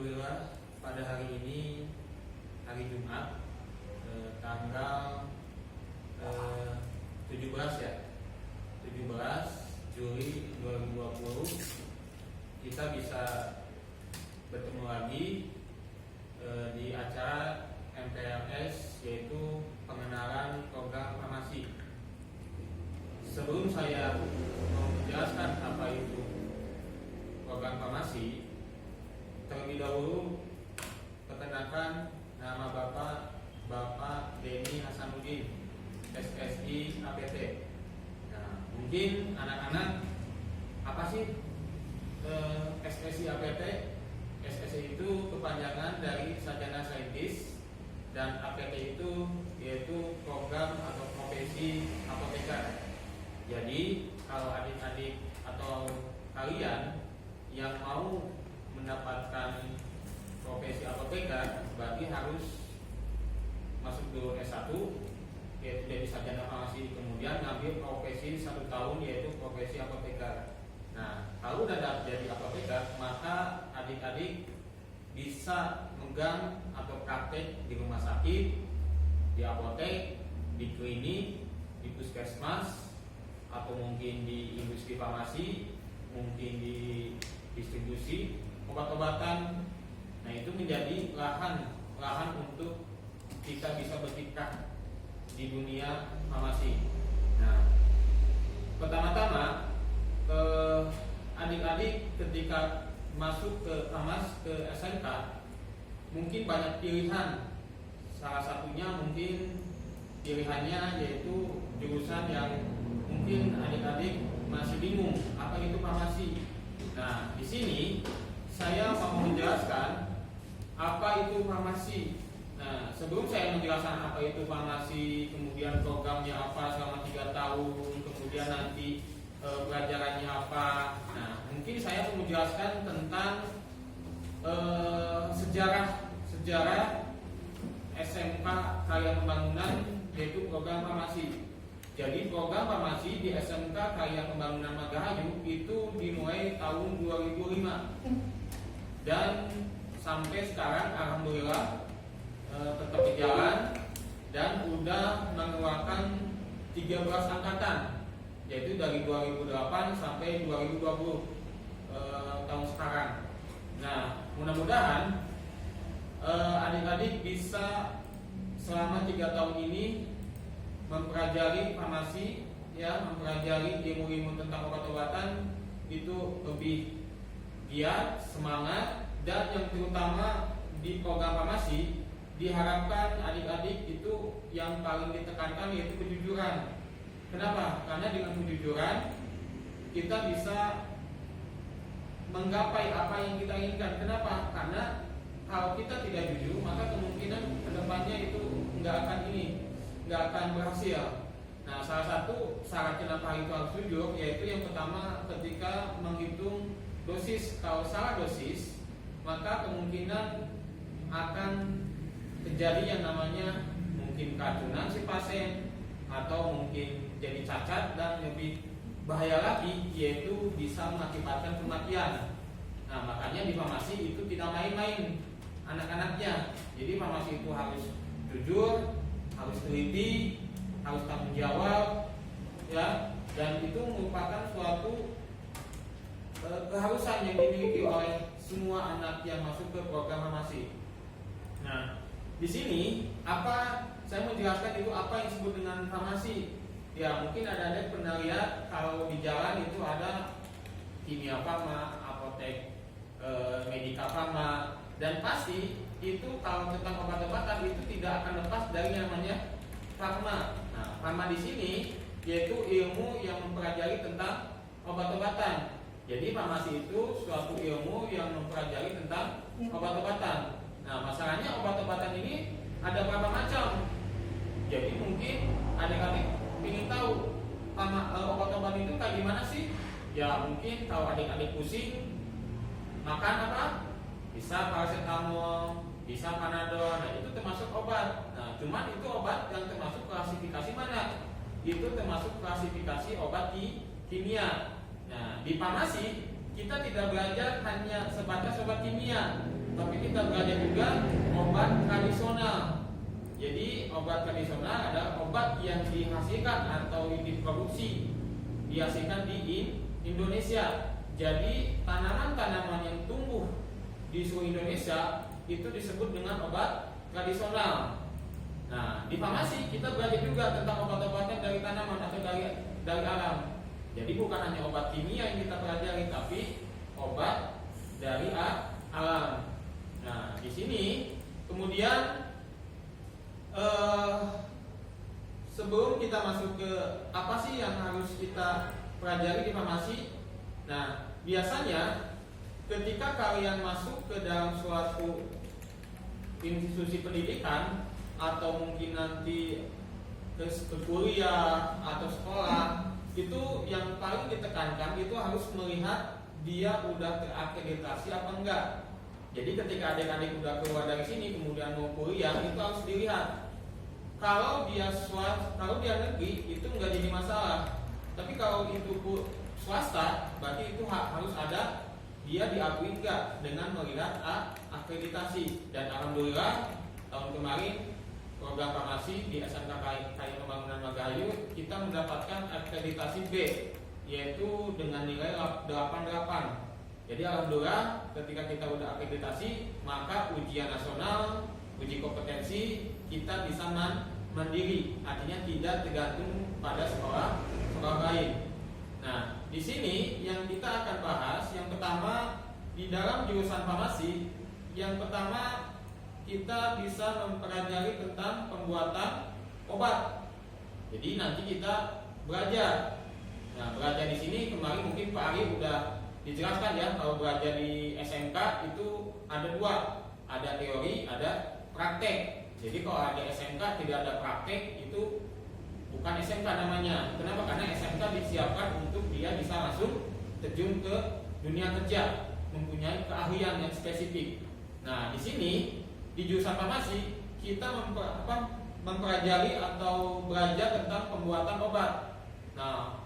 Alhamdulillah pada hari ini hari Jumat tanggal 17 Juli 2020 kita bisa bertemu lagi di acara MPLS, yaitu pengenalan program farmasi. Sebelum saya menjelaskan apa itu program farmasi, terlebih dahulu perkenalkan nama Bapak Denny Hasanuddin, SSI APT. Nah, mungkin anak-anak apa sih SSI APT? SSI itu kepanjangan dari Sarjana Saintis, dan APT itu yaitu program atau profesi apoteker. Jadi kalau adik-adik atau kalian yang mau mendapatkan profesi apoteker, berarti harus masuk dulu S1, yaitu jadi sarjana farmasi, kemudian ngambil profesi 1 tahun, yaitu profesi apoteker. Nah, kalau udah jadi apoteker, maka adik-adik bisa megang atau praktek di rumah sakit, di apotek, di klinik, di puskesmas, atau mungkin di industri farmasi, mungkin di distribusi obat-obatan. Nah, itu menjadi lahan untuk kita bisa berkiprah di dunia farmasi. Nah, pertama-tama adik-adik ketika masuk ke SMK mungkin banyak pilihan. Salah satunya mungkin pilihannya yaitu jurusan yang mungkin adik-adik masih bingung apa itu farmasi. Nah, di sini saya mau menjelaskan apa itu farmasi. Nah, sebelum saya menjelaskan apa itu farmasi, kemudian programnya apa selama 3 tahun, kemudian nanti pelajarannya apa. Nah, mungkin saya mau menjelaskan tentang sejarah SMK Karya Pembangunan, yaitu program farmasi. Jadi program farmasi di SMK Karya Pembangunan Magahayu itu dimulai tahun 2005 dan sampai sekarang alhamdulillah tetap berjalan dan udah mengeluarkan 13 angkatan, yaitu dari 2008 sampai 2020 tahun sekarang. Nah, mudah-mudahan adik-adik bisa selama 3 tahun ini mempelajari farmasi, mempelajari ilmu-ilmu tentang obat-obatan itu lebih giat, semangat, dan yang terutama di program farmasi diharapkan adik-adik itu yang paling ditekankan yaitu kejujuran. Kenapa? Karena dengan kejujuran kita bisa menggapai apa yang kita inginkan. Kenapa? Karena kalau kita tidak jujur, maka kemungkinan kedepannya itu nggak akan berhasil. Nah, salah satu syarat kenapa itu harus jujur, yaitu yang pertama ketika menghitung dosis. Kalau salah dosis, maka kemungkinan akan terjadi yang namanya mungkin keracunan si pasien, atau mungkin jadi cacat, dan lebih bahaya lagi yaitu bisa mengakibatkan kematian. Nah, makanya di farmasi itu tidak main-main anak-anaknya. Jadi farmasi itu harus jujur, harus teliti, harus tanggung jawab, dan itu merupakan suatu keharusan yang dimiliki oleh semua anak yang masuk ke program farmasi. Nah, di sini saya mau jelaskan itu apa yang disebut dengan farmasi. Ya, mungkin ada pernah lihat kalau di jalan itu ada kimia farma, apotek, medika farma, dan pasti itu kalau tentang obat-obatan itu tidak akan lepas dari namanya farma. Nah, farma di sini yaitu ilmu yang mempelajari tentang obat-obatan. Jadi farmasi itu suatu ilmu yang mempelajari tentang obat-obatan. Nah, masalahnya obat-obatan ini ada berapa macam. Jadi mungkin adik-adik ingin tahu obat-obatan itu kayak gimana sih? Ya, mungkin kalau adik-adik pusing, makan apa? Bisa paracetamol, bisa panadol. Nah, itu termasuk obat. Nah, cuman itu obat yang termasuk klasifikasi mana? Itu termasuk klasifikasi obat kimia. Nah, di farmasi kita tidak belajar hanya sebatas obat kimia, tapi kita belajar juga obat tradisional. Jadi obat tradisional adalah obat yang dihasilkan atau diproduksi, dihasilkan di Indonesia. Jadi tanaman-tanaman yang tumbuh di seluruh Indonesia itu disebut dengan obat tradisional. Nah, di farmasi kita belajar juga tentang obat-obatan dari tanaman atau dari alam. Jadi bukan hanya obat kimia yang kita pelajari, tapi obat dari alam. Nah, di sini kemudian sebelum kita masuk ke apa sih yang harus kita pelajari di farmasi. Nah, biasanya ketika kalian masuk ke dalam suatu institusi pendidikan atau mungkin nanti ke kuliah atau sekolah, itu yang paling ditekankan itu harus melihat dia udah terakreditasi apa enggak. Jadi ketika adik-adik udah keluar dari sini kemudian mau kuliah, itu harus dilihat. Kalau dia negeri itu enggak jadi masalah. Tapi kalau itu swasta, berarti itu harus ada dia diakui enggak dengan melihat akreditasi. Dan alhamdulillah tahun kemarin program farmasi di SMK Kaya Pembangunan Magahayu kita mendapatkan akreditasi B, yaitu dengan nilai 88. Jadi alhamdulillah ketika kita udah akreditasi, maka ujian nasional, uji kompetensi kita bisa mandiri, artinya tidak tergantung pada sekolah lain. Nah, di sini yang kita akan bahas yang pertama di dalam jurusan farmasi, yang pertama kita bisa mempelajari tentang pembuatan obat. Jadi nanti kita belajar. Nah, belajar di sini kemarin mungkin Pak Ari udah dijelaskan ya, kalau belajar di SMK itu ada dua, ada teori, ada praktek. Jadi kalau ada SMK tidak ada praktek itu bukan SMK namanya. Kenapa? Karena SMK disiapkan untuk dia bisa langsung terjun ke dunia kerja, mempunyai keahlian yang spesifik. Nah, di sini di jurusan farmasi kita mempelajari atau belajar tentang pembuatan obat. Nah,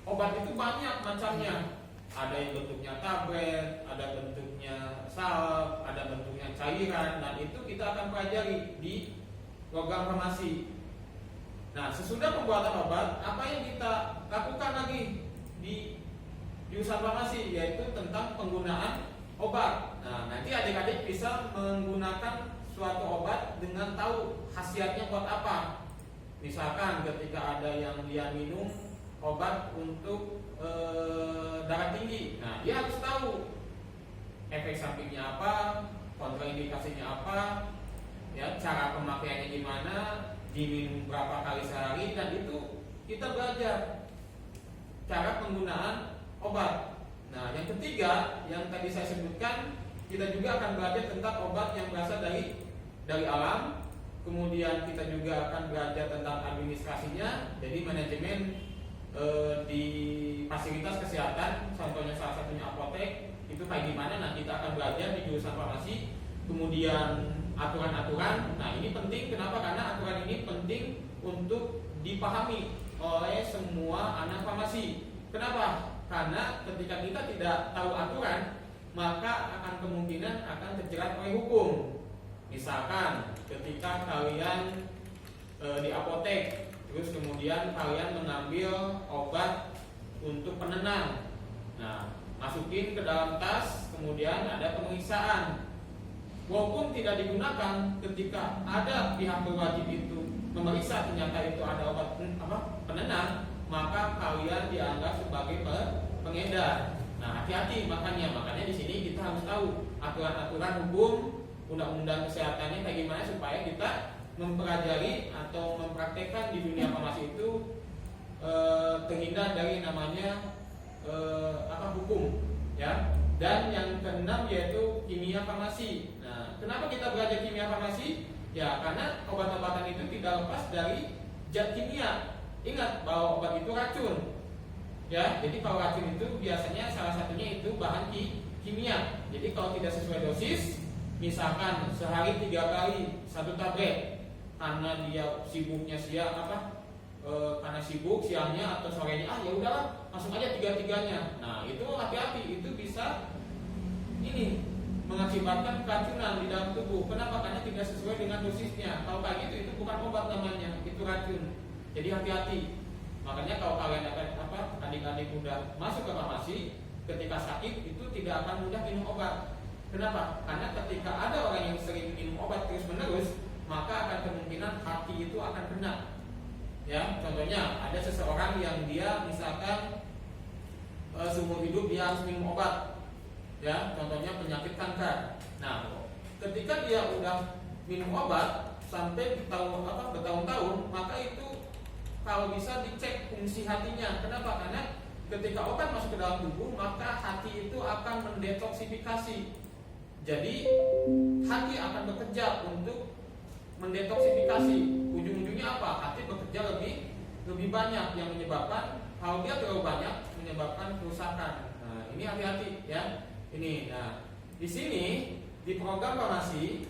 obat itu banyak macamnya. Ada yang bentuknya tablet, ada bentuknya salep, ada bentuknya cairan, dan itu kita akan pelajari di program farmasi. Nah, sesudah pembuatan obat, apa yang kita lakukan lagi di jurusan farmasi, yaitu tentang penggunaan obat. Nah, nanti adik-adik bisa menggunakan suatu obat dengan tahu khasiatnya buat apa. Misalkan ketika ada yang dia minum obat untuk darah tinggi, nah dia harus tahu efek sampingnya apa, kontraindikasinya apa, ya, cara pemakaiannya gimana, diminum berapa kali sehari, dan itu kita belajar cara penggunaan obat. Nah, yang ketiga yang tadi saya sebutkan, kita juga akan belajar tentang obat yang berasal dari alam. Kemudian kita juga akan belajar tentang administrasinya, jadi manajemen di fasilitas kesehatan, contohnya salah satunya apotek, itu kayak gimana. Nah, kita akan belajar di jurusan farmasi. Kemudian aturan-aturan, nah ini penting. Kenapa? Karena aturan ini penting untuk dipahami oleh semua anak farmasi. Kenapa? Karena ketika kita tidak tahu aturan, maka akan kemungkinan akan terjerat oleh hukum. Misalkan ketika kalian di apotek, terus kemudian kalian mengambil obat untuk penenang, nah masukin ke dalam tas, kemudian ada pemeriksaan. Walaupun tidak digunakan, ketika ada pihak berwajib itu memeriksa ternyata itu ada obat penenang, maka kalian dianggap sebagai pengedar. Nah, hati-hati makanya di sini kita harus tahu aturan-aturan hukum, undang-undang kesehatannya kayak gimana supaya kita mempelajari atau mempraktekkan di dunia farmasi itu terhindar dari namanya hukum, ya. Dan yang keenam yaitu kimia farmasi. Nah, kenapa kita belajar kimia farmasi? Ya, karena obat-obatan itu tidak lepas dari zat kimia. Ingat bahwa obat itu racun, ya. Jadi kalau racun itu biasanya salah satunya itu bahan kimia. Jadi kalau tidak sesuai dosis, misalkan sehari 3 kali 1 tablet, karena dia sibuknya karena sibuk siangnya atau sorenya, ya udahlah langsung aja 3-3-nya. Nah, itu hati-hati, itu bisa mengakibatkan keracunan di dalam tubuh. Kenapa? Karena tidak sesuai dengan dosisnya. Kalau kayak gitu itu bukan obat namanya, itu racun. Jadi hati-hati. Makanya kalau kalian adik-adik muda masuk ke farmasi, ketika sakit itu tidak akan mudah minum obat. Kenapa? Karena ketika ada orang yang sering minum obat terus-menerus, maka akan kemungkinan hati itu akan kena. Ya, contohnya ada seseorang yang dia misalkan seumur hidup dia harus minum obat. Ya, contohnya penyakit kanker. Nah, ketika dia udah minum obat sampai bertahun-tahun, maka itu kalau bisa dicek fungsi hatinya. Kenapa? Karena ketika obat masuk ke dalam tubuh, maka hati itu akan mendetoksifikasi. Jadi hati akan bekerja untuk mendetoksifikasi. Ujung-ujungnya apa? Hati bekerja lebih banyak, yang menyebabkan kalau dia terlalu banyak menyebabkan kerusakan. Nah, ini hati-hati ya. Ini. Nah, di sini di program farmasi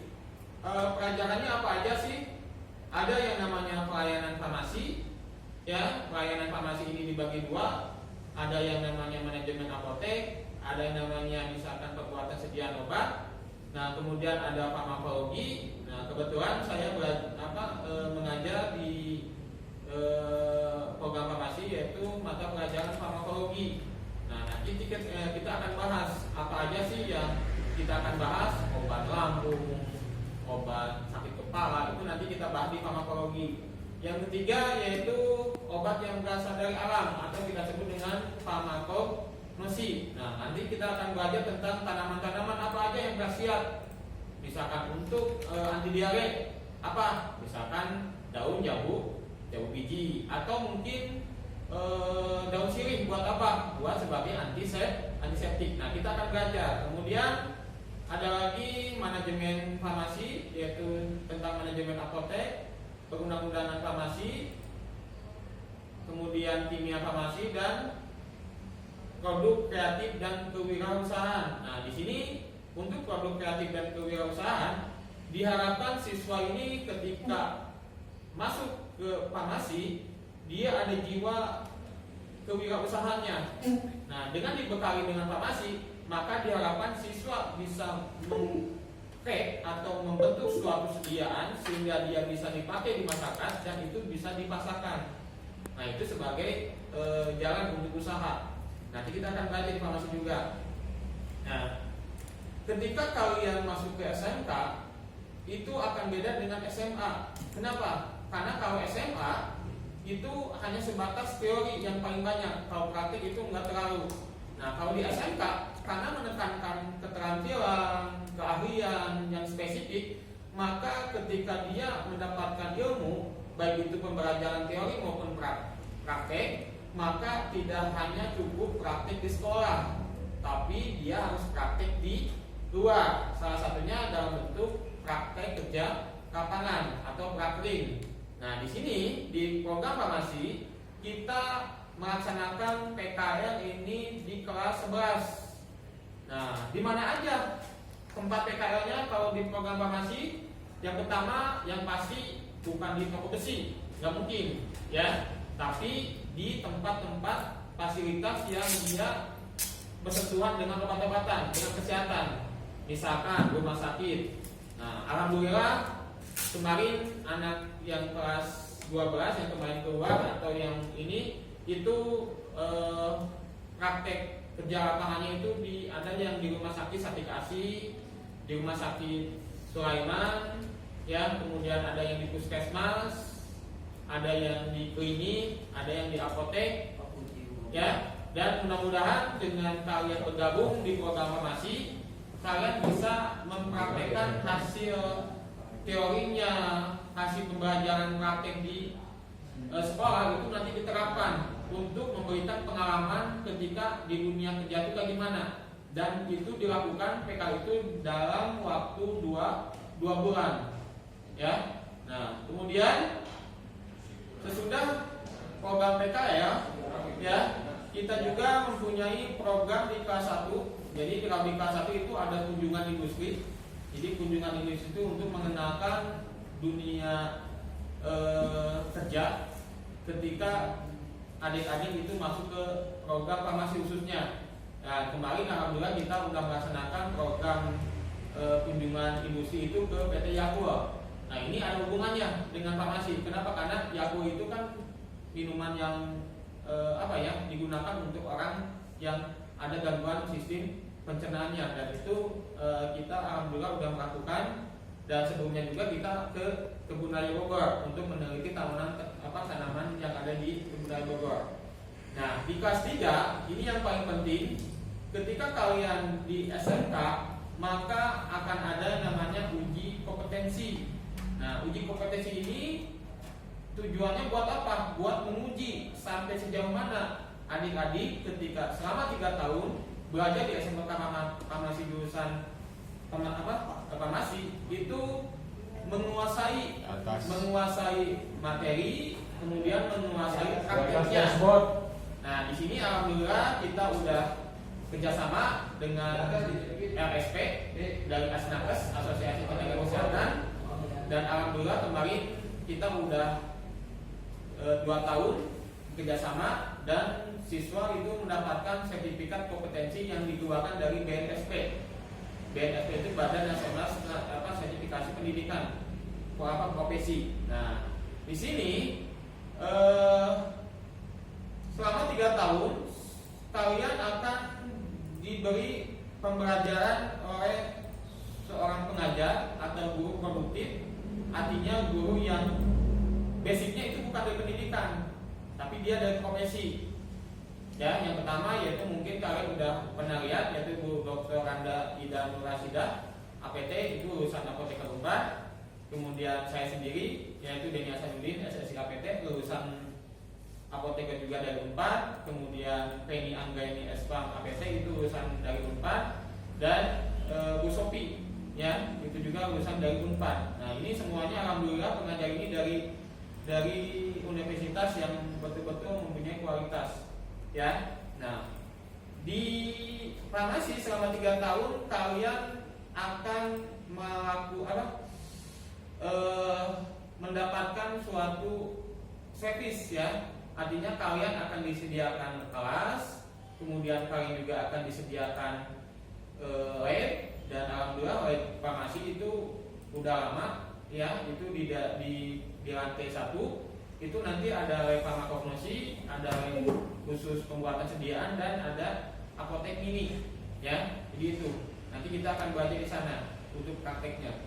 pelajarannya apa aja sih? Ada yang namanya pelayanan farmasi. Ya, pelayanan farmasi ini dibagi dua. Ada yang namanya manajemen apotek, ada yang namanya misalkan pembuatan sediaan obat. Nah, kemudian ada farmakologi. Nah, kebetulan saya mengajar di program farmasi yaitu mata pelajaran farmakologi. Nah, nanti kita akan bahas apa aja sih yang kita akan bahas. Obat lambung, obat sakit kepala, itu nanti kita bahas di farmakologi. Yang ketiga yaitu obat yang berasal dari alam atau kita sebut dengan farmakognosi. Nah, nanti kita akan belajar tentang tanaman-tanaman apa aja yang berkhasiat. Misalkan untuk anti diare apa? Misalkan daun jambu biji, atau mungkin daun sirih buat apa? Buat sebagai antiseptik. Nah, kita akan belajar. Kemudian ada lagi manajemen farmasi, yaitu tentang manajemen apotek, perundang-undangan farmasi, kemudian kimia farmasi, dan produk kreatif dan kewirausahaan. Nah, di sini untuk produk kreatif dan kewirausahaan diharapkan siswa ini ketika masuk ke farmasi dia ada jiwa kewirausahaannya. Nah, dengan dibekali dengan farmasi, maka diharapkan siswa bisa mengcreate atau membentuk suatu sediaan sehingga dia bisa dipakai di masyarakat dan itu bisa dipasarkan. Nah, itu sebagai jalan untuk usaha. Nanti kita akan belajar di farmasi juga. Nah, ketika kalian masuk ke SMK, itu akan beda dengan SMA. Kenapa? Karena kalau SMA itu hanya sebatas teori yang paling banyak, kalau praktik itu enggak terlalu. Nah, kalau di SMK karena menekankan keterampilan, keahlian yang spesifik, maka ketika dia mendapatkan ilmu, baik itu pembelajaran teori maupun praktek, maka tidak hanya cukup praktik di sekolah, tapi dia harus praktik di luar. Salah satunya dalam bentuk praktek kerja lapangan atau praktik. Nah, di sini di program farmasi kita melaksanakan PKL ini di kelas 11. Nah, di mana aja tempat PKL-nya kalau di program farmasi? Yang pertama, yang pasti bukan di toko besi, nggak mungkin, ya. Tapi di tempat-tempat fasilitas yang dia bersentuhan dengan obat-obatan, dengan kesehatan, misalkan rumah sakit. Nah, alhamdulillah kemarin anak yang kelas 12 yang kemarin keluar atau yang ini itu praktek kerja lapangannya itu ada yang di rumah sakit Satikasi, di rumah sakit Sulaiman, ya, kemudian ada yang di puskesmas, ada yang di klinik, ada yang di apotek, ya. Dan mudah-mudahan dengan kalian bergabung di program farmasi, kalian bisa mempraktekkan hasil teorinya, hasil pembelajaran praktek di sekolah itu nanti diterapkan untuk memberikan pengalaman ketika di dunia kerja itu kayak gimana. Dan itu dilakukan PK itu dalam waktu 2 bulan, ya. Nah, kemudian sesudah program PKL, ya, kita juga mempunyai program di kelas 1. Jadi di kelas 1 itu ada kunjungan industri. Jadi kunjungan industri itu untuk mengenalkan dunia kerja ketika adik-adik itu masuk ke program farmasi khususnya. Nah, kemarin alhamdulillah kita sudah melaksanakan program kunjungan industri itu ke PT Yakult. Nah ini ada hubungannya dengan farmasi. Kenapa? Karena Yakult itu kan minuman yang digunakan untuk orang yang ada gangguan sistem pencernaannya, dan itu kita alhamdulillah sudah melakukan. Dan sebelumnya juga kita ke Kebun Raya Bogor untuk meneliti tanaman yang ada di Kebun Raya Bogor. Nah di kelas 3 ini yang paling penting. Ketika kalian di SMK, maka akan ada namanya uji kompetensi. Nah uji kompetensi ini tujuannya buat apa? Buat menguji sampai sejauh mana adik-adik ketika selama 3 tahun belajar di SMK Farmasi jurusan farmasi itu menguasai materi, kemudian menguasai prakteknya. Nah di sini alhamdulillah kita udah kerjasama dengan RSP dari Asnakes, Asosiasi Tenaga Kesehatan, dan alhamdulillah kemarin kita udah 2 tahun kerjasama, dan siswa itu mendapatkan sertifikat kompetensi yang dikeluarkan dari BNSP. BNSP itu Badan Nasional Sertifikasi Pendidikan Profesi. Nah, di sini selama 3 tahun kalian akan diberi pembelajaran oleh seorang pengajar atau guru produktif, artinya guru yang basicnya itu bukan dari pendidikan, tapi dia dari profesi. Ya, yang pertama yaitu mungkin kalian udah pernah lihat, yaitu Bu Dr. Randa Ida Nur Rasidah, APT, itu lulusan Apoteker Unpad. Kemudian saya sendiri yaitu Deni Hasanuddin, SSI APT, lulusan Apoteker juga dari Unpad. Kemudian Penny Anggaini Espang, APT, itu lulusan dari Unpad. Dan Bu Sopi, ya, itu juga lulusan dari Unpad. Nah ini semuanya alhamdulillah pengajar ini dari universitas yang betul-betul mempunyai kualitas. Ya, nah di farmasi selama 3 tahun kalian akan mendapatkan suatu servis, ya. Artinya kalian akan disediakan kelas, kemudian kalian juga akan disediakan lab, dan alhamdulillah lab farmasi itu udah lama, ya, itu di lantai 1. Itu nanti ada lab farmakognosi, ada lab khusus pembuatan sediaan, dan ada apotek mini, ya. Jadi itu nanti kita akan belajar di sana untuk prakteknya.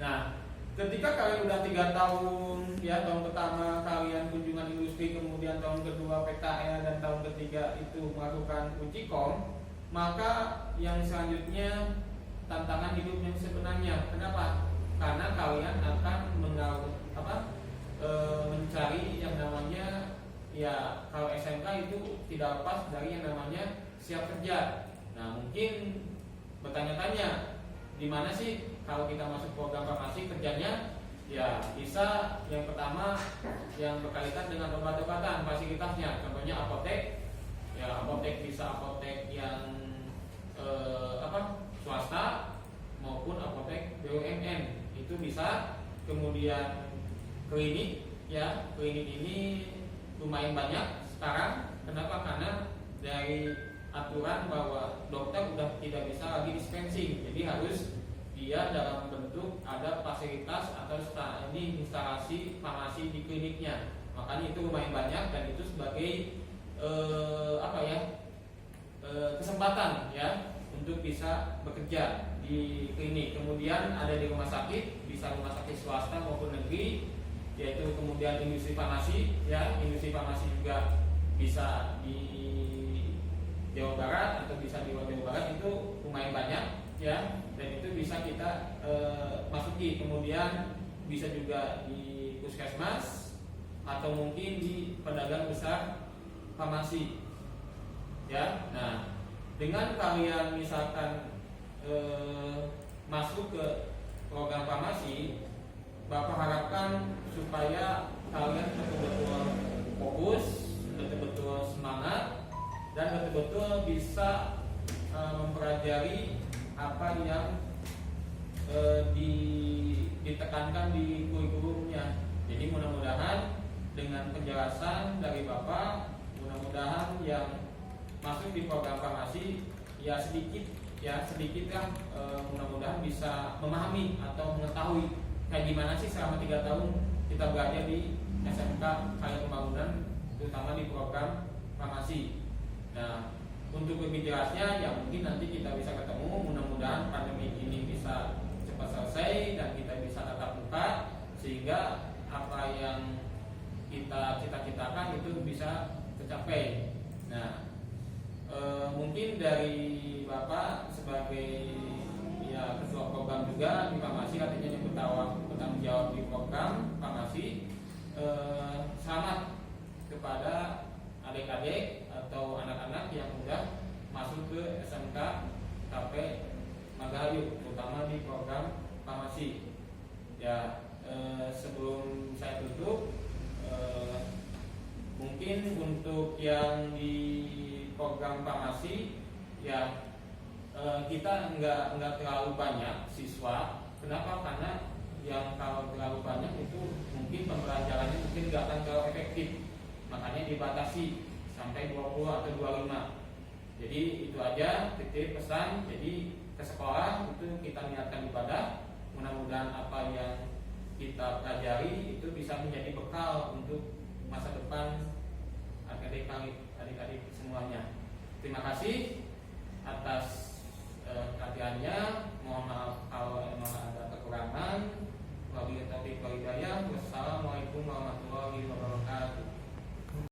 Nah, ketika kalian udah 3 tahun, ya, tahun pertama kalian kunjungan industri, kemudian tahun kedua PKL, dan tahun ketiga itu melakukan uji kom, maka yang selanjutnya tantangan hidup yang sebenarnya. Kenapa? Karena kalian akan mencari yang namanya, ya, kalau SMK itu tidak lepas dari yang namanya siap kerja. Nah mungkin bertanya-tanya, di mana sih kalau kita masuk program farmasi kerjanya? Ya bisa, yang pertama yang berkaitan dengan obat-obatan, fasilitasnya, contohnya apotek. Ya apotek bisa apotek yang swasta maupun apotek BUMN itu bisa. Kemudian klinik, ya, klinik ini lumayan banyak sekarang. Kenapa? Karena dari aturan bahwa dokter udah tidak bisa lagi dispensing, jadi harus dia dalam bentuk ada fasilitas atau instalasi farmasi di kliniknya. Makanya itu lumayan banyak, dan itu sebagai kesempatan, ya, untuk bisa bekerja di klinik. Kemudian ada di rumah sakit, bisa rumah sakit swasta maupun negeri, yaitu kemudian industri farmasi, ya, industri farmasi juga bisa di Jawa Barat atau bisa di luar Jawa Barat, itu lumayan banyak, ya, dan itu bisa kita masuki. Kemudian bisa juga di puskesmas atau mungkin di pedagang besar farmasi, ya. Nah, dengan kalian misalkan masuk ke program farmasi, Bapak harapkan supaya kalian betul-betul fokus, betul-betul semangat, dan betul-betul bisa mempelajari apa yang ditekankan di kurikulumnya. Jadi mudah-mudahan dengan penjelasan dari Bapak, mudah-mudahan yang masuk di program farmasi ya sedikit ya sedikit lah, mudah-mudahan bisa memahami atau mengetahui kayak gimana sih selama 3 tahun kita belajar di SMK Karya Pembangunan, terutama di program farmasi. Nah, untuk lebih jelasnya ya mungkin nanti kita bisa ketemu, mudah-mudahan pandemi ini bisa cepat selesai dan kita bisa tatap muka sehingga apa yang kita cita-citakan itu bisa tercapai. Nah, mungkin dari Bapak sebagai ya ketua program juga di farmasi, artinya yang bertanggung jawab di program farmasi, selamat kepada adik-adik atau anak-anak yang sudah masuk ke SMK KP Magahayu, terutama di program farmasi. Ya, sebelum saya tutup, mungkin untuk yang di program farmasi ya kita nggak terlalu banyak siswa. Kenapa? Karena yang kalau terlalu banyak itu mungkin pembelajarannya mungkin nggak akan terlalu efektif, makanya dibatasi sampai 20 atau 25. Jadi itu aja titip pesan. Jadi ke sekolah itu kita niatkan ibadah, mudah-mudahan apa yang kita pelajari itu bisa menjadi bekal untuk masa depan adik-adik semuanya. Terima kasih.